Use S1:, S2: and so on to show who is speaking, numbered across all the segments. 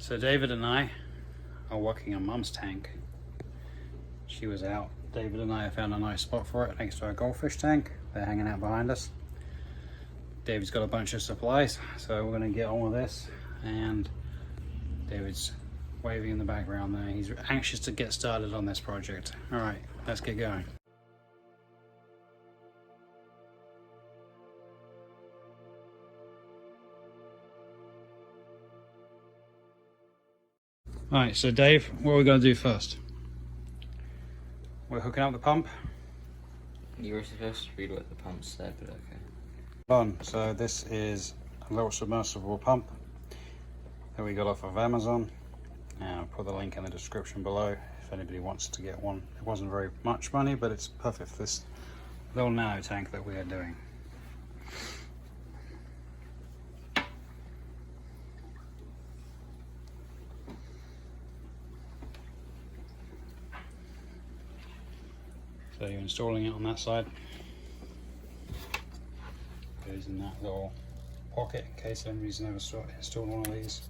S1: So David and I are working on Mum's tank. She was out. David and I have found a nice spot for it next to our goldfish tank. They're hanging out behind us. David's got a bunch of supplies, so we're going to get on with this. And David's waving in the background there. He's anxious to get started on this project. All right, let's get going. Alright, so Dave, what are we going to do first? We're hooking up the pump.
S2: You were supposed to read what the pump said, but okay.
S1: Done. So this is a little submersible pump that we got off of Amazon. And I'll put the link in the description below if anybody wants to get one. It wasn't very much money, but it's perfect for this little nano tank that we are doing. So you're installing it on that side. Goes in that little pocket in case anybody's never installed one of these.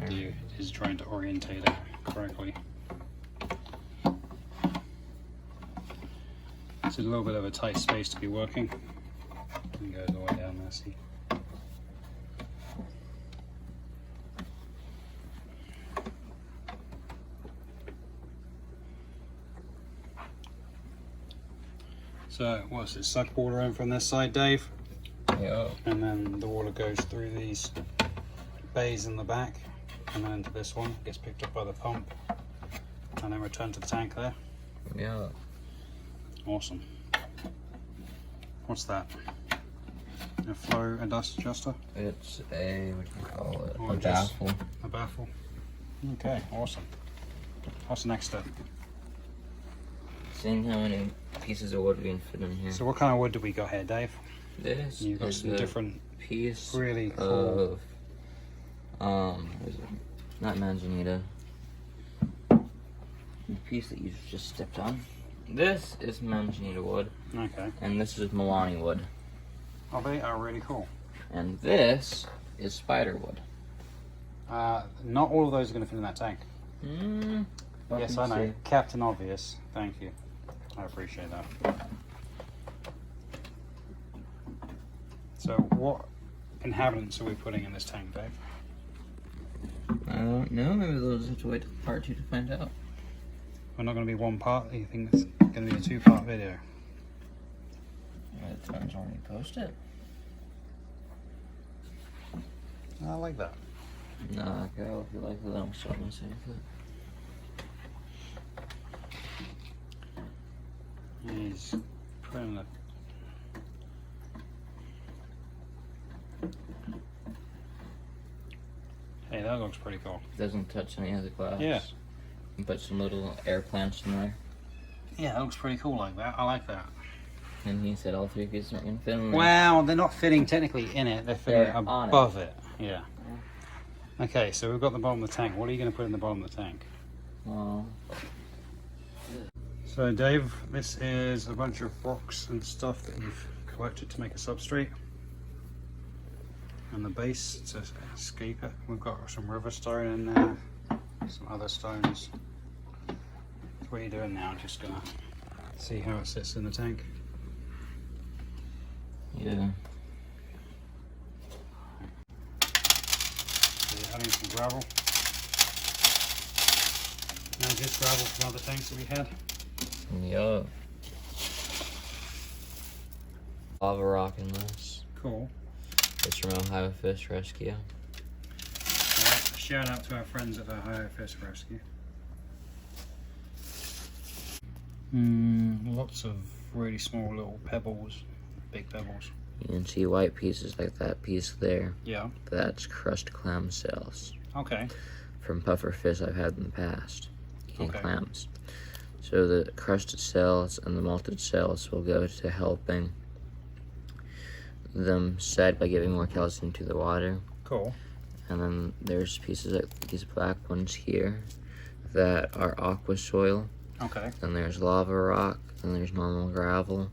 S1: You is trying to orientate it correctly. It's a little bit of a tight space to be working. And goes all the way down there, see. So what's it, suck water in from this side, Dave?
S2: Yeah.
S1: And then the water goes through these bays in the back and then into this one, gets picked up by the pump and then returned to the tank there.
S2: Yeah.
S1: Awesome. What's that? A flow and dust adjuster?
S2: It's a, what do you call it?
S1: Or
S2: A
S1: just
S2: baffle.
S1: A baffle. Okay, awesome. What's the next step?
S2: Seeing how many pieces of wood we can fit in here.
S1: So what kind of wood do we got here, Dave?
S2: This
S1: You've got
S2: is
S1: some
S2: a
S1: different
S2: piece
S1: really cool
S2: of, is it? Not manzanita. The piece that you just stepped on. This is manzanita wood.
S1: Okay.
S2: And this is Milani wood.
S1: Oh, they are really cool.
S2: And this is spider wood.
S1: Not all of those are going to fit in that tank. Yes, I know.
S2: See.
S1: Captain Obvious. Thank you. I appreciate that. So what inhabitants are we putting in this tank, Dave?
S2: I don't know. Maybe they'll just have to wait till part 2 to find out.
S1: We're not going to be one part. You think it's going to be a 2-part video?
S2: It depends on when you post it.
S1: I like that.
S2: Nah, girl, if you like it, I'm starting to say it.
S1: He's putting the Hey, that looks pretty cool.
S2: Doesn't touch any of the glass.
S1: Yeah.
S2: You put some little air plants in there.
S1: Yeah, that looks pretty cool like that. I like that.
S2: And he said all 3 pieces aren't going to fit in there.
S1: Well, they're not fitting technically in it. They're fitting
S2: They're on
S1: above it. Yeah. Okay, so we've got the bottom of the tank. What are you going to put in the bottom of the tank?
S2: Well,
S1: So Dave, this is a bunch of rocks and stuff that you've collected to make a substrate. And the base to escape it. We've got some river stone in there, some other stones. So what are you doing now? Just gonna see how it sits in the tank.
S2: yeah.
S1: So you're adding some gravel. Now just gravel from other tanks that we had.
S2: Yup. Lava rock in this.
S1: Cool.
S2: It's from Ohio Fish Rescue.
S1: Shout out to our friends at the Ohio Fish Rescue. Lots of really small little pebbles, big pebbles.
S2: You can see white pieces like that piece there.
S1: Yeah.
S2: That's crushed clam cells.
S1: Okay.
S2: From puffer fish I've had in the past, eating
S1: Okay.
S2: clams. So the crusted cells and the malted cells will go to helping them set by giving more calcium to the water.
S1: Cool.
S2: And then there's pieces like these black ones here that are aqua soil.
S1: Okay.
S2: Then there's lava rock, and there's normal gravel,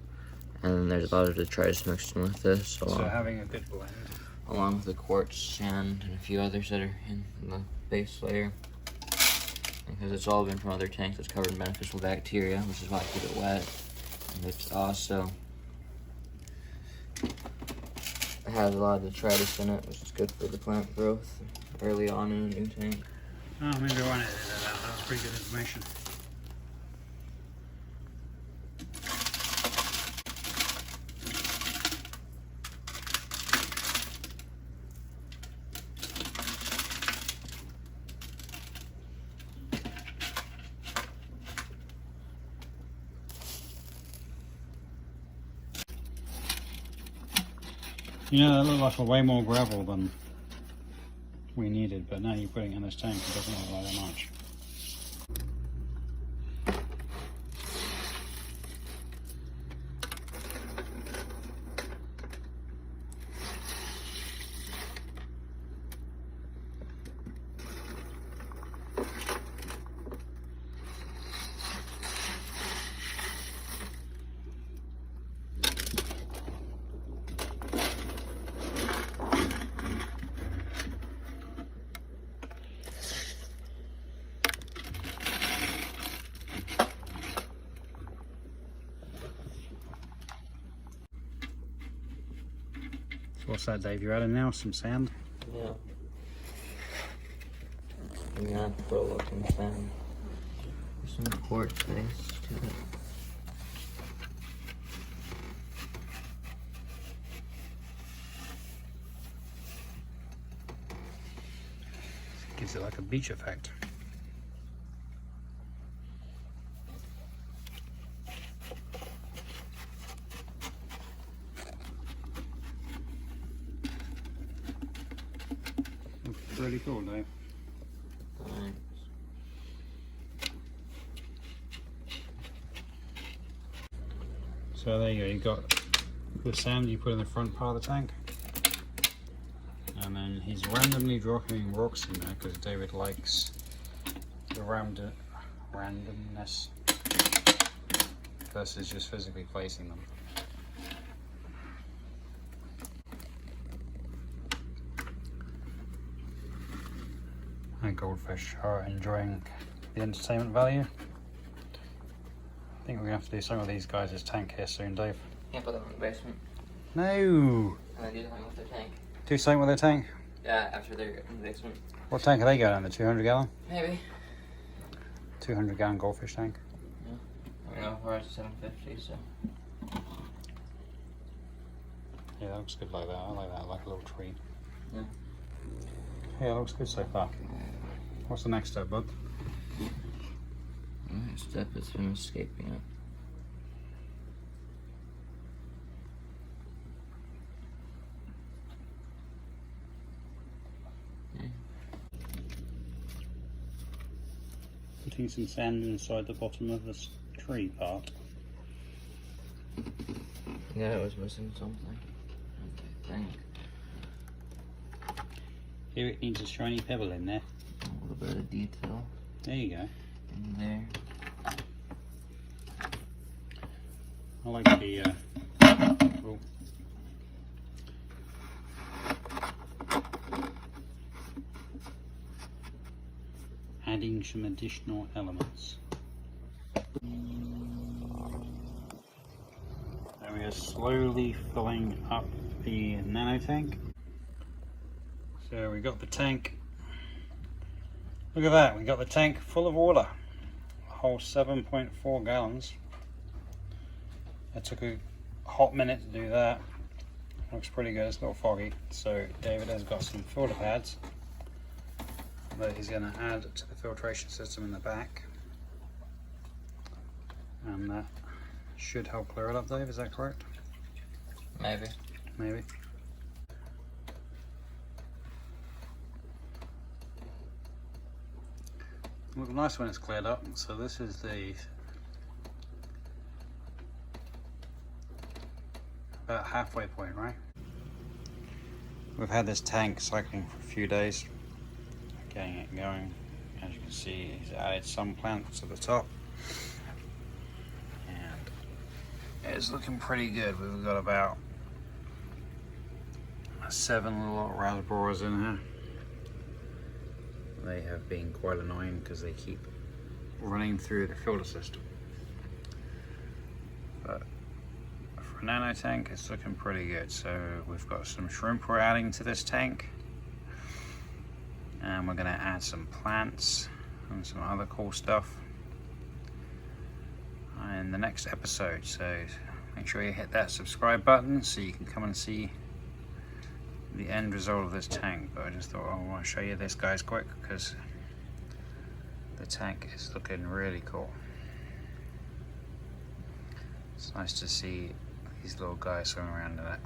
S2: and then there's a lot of detritus mixed in with this.
S1: So having a good blend.
S2: along with the quartz sand and a few others that are in the base layer. Because it's all been from other tanks, it's covered in beneficial bacteria, which is why I keep it wet. And it's also it has a lot of detritus in it, which is good for the plant growth early on in a new tank.
S1: Oh, maybe I want to edit that out. That was pretty good information. You know, that looked like way more gravel than we needed, but now you're putting it in this tank, it doesn't look like that much. What's that, Dave? You're adding now some sand?
S2: Yeah. Natural looking sand. There's some quartz base to it.
S1: Gives it like a beach effect. Really cool, Dave.
S2: Thanks.
S1: So there you go, you got the sand you put in the front part of the tank. And then he's randomly dropping rocks in there because David likes the randomness versus just physically placing them. And goldfish are enjoying the entertainment value. I think we're gonna have to do some of these guys' tank here soon, Dave.
S2: Can't put them in the basement.
S1: No!
S2: And then do something with their tank.
S1: Do something with their tank?
S2: Yeah, after they're in the basement.
S1: What tank are they going in? The 200 gallon?
S2: Maybe.
S1: 200 gallon goldfish tank?
S2: Yeah. I know, we're at 750, so.
S1: Yeah, that looks good like that. I like that, like a little tree.
S2: Yeah.
S1: Yeah, it looks good so far. What's the next step, bud?
S2: The next step is him escaping it.
S1: Putting some sand inside the bottom of this tree part.
S2: Yeah, it was missing something. I think.
S1: Here it needs a shiny pebble in there.
S2: A little bit of detail
S1: There you go.
S2: in there.
S1: I like the cool. Adding some additional elements. And we are slowly filling up the nano tank. So we got the tank. Look at that, we got the tank full of water. A whole 7.4 gallons. It took a hot minute to do that. Looks pretty good, it's a little foggy. So David has got some filter pads that he's going to add to the filtration system in the back. And that should help clear it up, Dave, is that correct?
S2: Maybe.
S1: Maybe. Look nice when it's cleared up. So this is the about halfway point, right? We've had this tank cycling for a few days, getting it going. As you can see, he's added some plants at the top, and it's looking pretty good. We've got about 7 little rasboras in here. They have been quite annoying because they keep running through the filter system. But for a nano tank, it's looking pretty good. So we've got some shrimp we're adding to this tank, and we're going to add some plants and some other cool stuff in the next episode. So make sure you hit that subscribe button so you can come and see the end result of this tank. But I just thought I want to show you this guys quick because the tank is looking really cool. It's nice to see these little guys swimming around in it.